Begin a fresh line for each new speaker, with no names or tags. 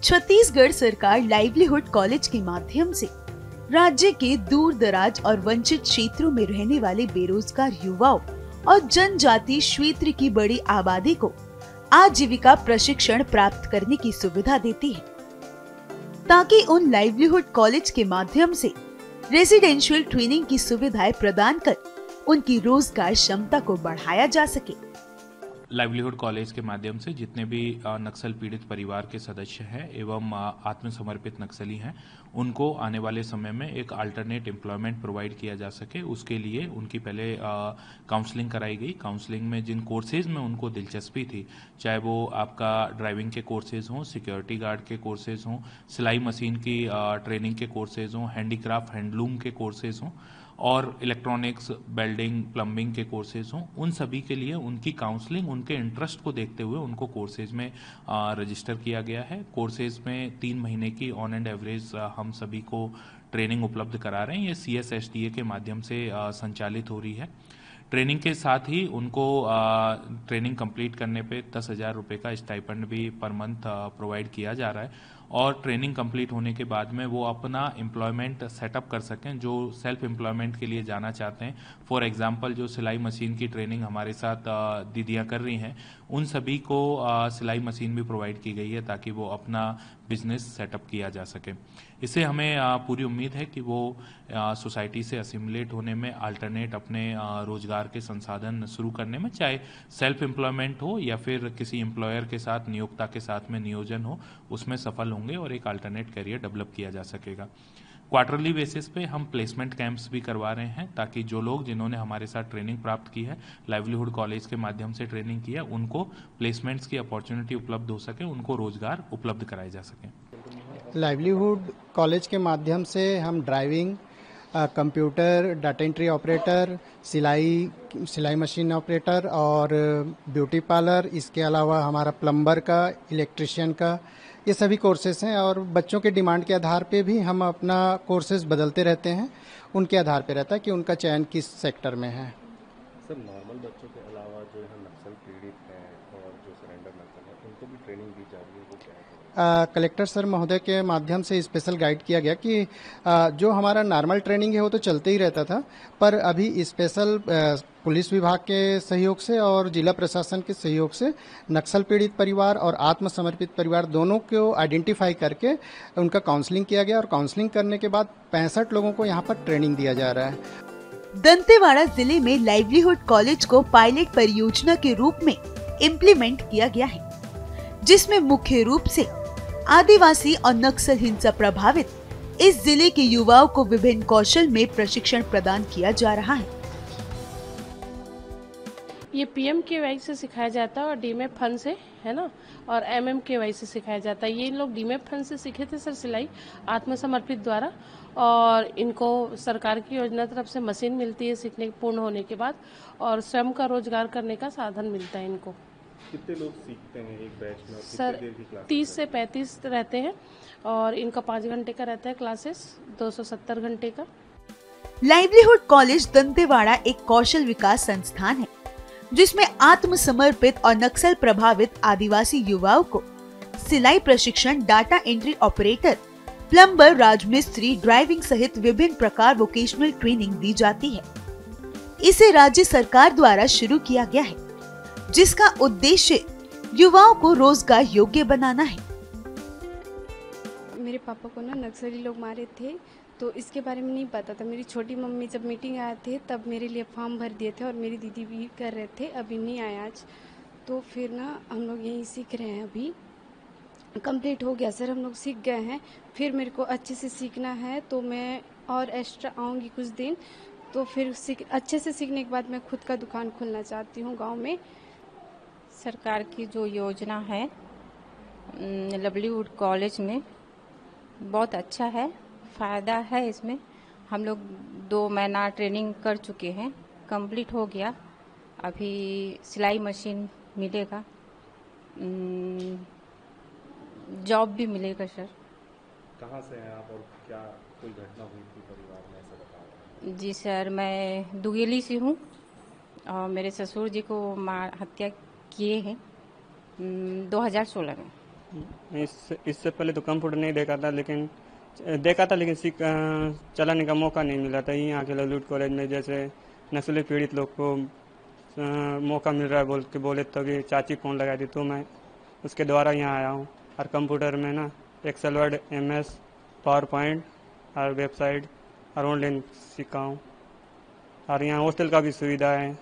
छत्तीसगढ़ सरकार livelihood college के माध्यम से राज्य के दूर दराज और वंचित क्षेत्रों में रहने वाले बेरोजगार युवाओं और जनजाति क्षेत्र की बड़ी आबादी को आजीविका प्रशिक्षण प्राप्त करने की सुविधा देती है, ताकि उन लाइवलीहुड कॉलेज के माध्यम से रेजिडेंशियल ट्रेनिंग की सुविधाएं प्रदान कर उनकी रोजगार क्षमता को बढ़ाया जा सके।
लाइवलीहुड कॉलेज के माध्यम से जितने भी नक्सल पीड़ित परिवार के सदस्य हैं एवं आत्मसमर्पित नक्सली हैं, उनको आने वाले समय में एक अल्टरनेट एम्प्लॉयमेंट प्रोवाइड किया जा सके, उसके लिए उनकी पहले काउंसलिंग कराई गई। काउंसलिंग में जिन कोर्सेज में उनको दिलचस्पी थी, चाहे वो आपका ड्राइविंग के कोर्सेज हों, सिक्योरिटी गार्ड के कोर्सेज हों, सिलाई मशीन की ट्रेनिंग के कोर्सेज हों, हैंडीक्राफ्ट हैंडलूम के कोर्सेज हों और इलेक्ट्रॉनिक्स, वेल्डिंग, प्लम्बिंग के कोर्सेज हों, उन सभी के लिए उनकी काउंसलिंग उनके इंटरेस्ट को देखते हुए उनको कोर्सेज में रजिस्टर किया गया है। कोर्सेज में 3 महीने की ऑन एंड एवरेज हम सभी को ट्रेनिंग उपलब्ध करा रहे हैं। ये CSSDA के माध्यम से संचालित हो रही है। ट्रेनिंग के साथ ही उनको ट्रेनिंग कंप्लीट करने पे 10,000 रुपये का स्टाइपेंड भी पर मंथ प्रोवाइड किया जा रहा है और ट्रेनिंग कंप्लीट होने के बाद में वो अपना एम्प्लॉयमेंट सेटअप कर सकें। जो सेल्फ एम्प्लॉयमेंट के लिए जाना चाहते हैं, फॉर एग्जांपल जो सिलाई मशीन की ट्रेनिंग हमारे साथ दीदियाँ कर रही हैं, उन सभी को सिलाई मशीन भी प्रोवाइड की गई है ताकि वो अपना बिजनेस सेटअप किया जा सके। इससे हमें पूरी उम्मीद है कि वो सोसाइटी से असिमुलेट होने में, अल्टरनेट अपने रोजगार के संसाधन शुरू करने में, चाहे सेल्फ एम्प्लॉयमेंट हो या फिर किसी एम्प्लॉयर के साथ नियोक्ता के साथ में नियोजन हो, उसमें सफल होंगे और एक अल्टरनेट करियर डेवलप किया जा सकेगा। क्वार्टरली बेसिस पे हम प्लेसमेंट कैंप्स भी करवा रहे हैं ताकि जो लोग जिन्होंने हमारे साथ ट्रेनिंग प्राप्त की है, लाइवलीहुड कॉलेज के माध्यम से ट्रेनिंग की है, उनको प्लेसमेंट्स की अपॉर्चुनिटी उपलब्ध हो सके, उनको रोजगार उपलब्ध कराए जा सके।
लाइवलीहुड कॉलेज के माध्यम से हम driving, computer, data entry operator, सिलाई मशीन ऑपरेटर और ब्यूटी पार्लर, इसके अलावा हमारा प्लम्बर का, इलेक्ट्रिशियन का, ये सभी कोर्सेज हैं और बच्चों के डिमांड के आधार पे भी हम अपना कोर्सेज बदलते रहते हैं। उनके आधार पे रहता है कि उनका चयन किस सेक्टर में है।
सर, नॉर्मल बच्चों के अलावा जो है नक्सल पीड़ित हैं और जो सरेंडर नक्सल है, उनको भी ट्रेनिंग दी जा रही है, वो क्या है?
कलेक्टर सर महोदय के माध्यम से स्पेशल गाइड किया गया कि जो हमारा नॉर्मल ट्रेनिंग है वो तो चलते ही रहता था, पर अभी स्पेशल पुलिस विभाग के सहयोग से और जिला प्रशासन के सहयोग से नक्सल पीड़ित परिवार और आत्मसमर्पित परिवार दोनों को आइडेंटिफाई करके उनका काउंसलिंग किया गया और काउंसलिंग करने के बाद 65 लोगों को यहाँ पर ट्रेनिंग दिया जा रहा है।
दंतेवाड़ा जिले में लाइवलीहुड कॉलेज को पायलट परियोजना के रूप में इम्प्लीमेंट किया गया है, जिसमें मुख्य रूप से आदिवासी और नक्सल हिंसा प्रभावित इस जिले के युवाओं को विभिन्न कौशल में प्रशिक्षण प्रदान किया जा रहा है।
ये PMKY से सिखाया जाता है और DMF फंड से, है ना, और MMKY से सिखाया जाता है। ये लोग DMF फंड से सीखे थे सर, सिलाई आत्मसमर्पित द्वारा, और इनको सरकार की योजना तरफ से मशीन मिलती है सीखने पूर्ण होने के बाद, और स्वयं का रोजगार करने का साधन मिलता है इनको।
कितने लोग सीखते हैं एक बैच में?
सर 30 से 35 रहते हैं और इनका 5 घंटे का रहता है क्लासेस, 270 घंटे का।
लाइवलीहुड कॉलेज दंतेवाड़ा एक कौशल विकास संस्थान है, जिसमें आत्मसमर्पित और नक्सल प्रभावित आदिवासी युवाओं को सिलाई प्रशिक्षण, डाटा एंट्री ऑपरेटर, प्लम्बर, राजमिस्त्री, ड्राइविंग सहित विभिन्न प्रकार वोकेशनल ट्रेनिंग दी जाती है। इसे राज्य सरकार द्वारा शुरू किया गया है, जिसका उद्देश्य युवाओं को रोजगार योग्य बनाना है।
मेरे पापा को ना नक्सली लोग मारे थे, तो इसके बारे में नहीं पता था। मेरी छोटी मम्मी जब मीटिंग आए थे तब मेरे लिए फॉर्म भर दिए थे और मेरी दीदी भी कर रहे थे, अभी नहीं आया आज। तो फिर ना हम लोग यहीं सीख रहे हैं, अभी कंप्लीट हो गया सर, हम लोग सीख गए हैं। फिर मेरे को अच्छे से सीखना है तो मैं और एक्स्ट्रा आऊँगी कुछ दिन, तो फिर अच्छे से सीखने के बाद मैं खुद का दुकान खोलना चाहती हूँ गाँव में।
सरकार की जो योजना है लाइवलीहुड कॉलेज में बहुत अच्छा है, फ़ायदा है इसमें। हम लोग 2 महीना ट्रेनिंग कर चुके हैं, कंप्लीट हो गया। अभी सिलाई मशीन मिलेगा, जॉब भी मिलेगा सर।
कहाँ से हैं आप और क्या कोई घटना हुई थी परिवार में, ऐसा बताओ?
जी सर, मैं दुगेली से हूँ और मेरे ससुर जी को हत्या किए हैं 2016 में।
इससे पहले तो कंप्यूटर नहीं देखा था, लेकिन चलाने का मौका नहीं मिला था। यहाँ के लवलीवुड कॉलेज में जैसे नस्ली पीड़ित लोग को मौका मिल रहा है बोले तभी चाची फ़ोन लगाई थी, तो मैं उसके द्वारा यहाँ आया हूँ। और कंप्यूटर में ना Excel, Word, MS, PowerPoint और वेबसाइट और ऑनलाइन सीखा हूँ। और यहाँ हॉस्टल का भी सुविधा है।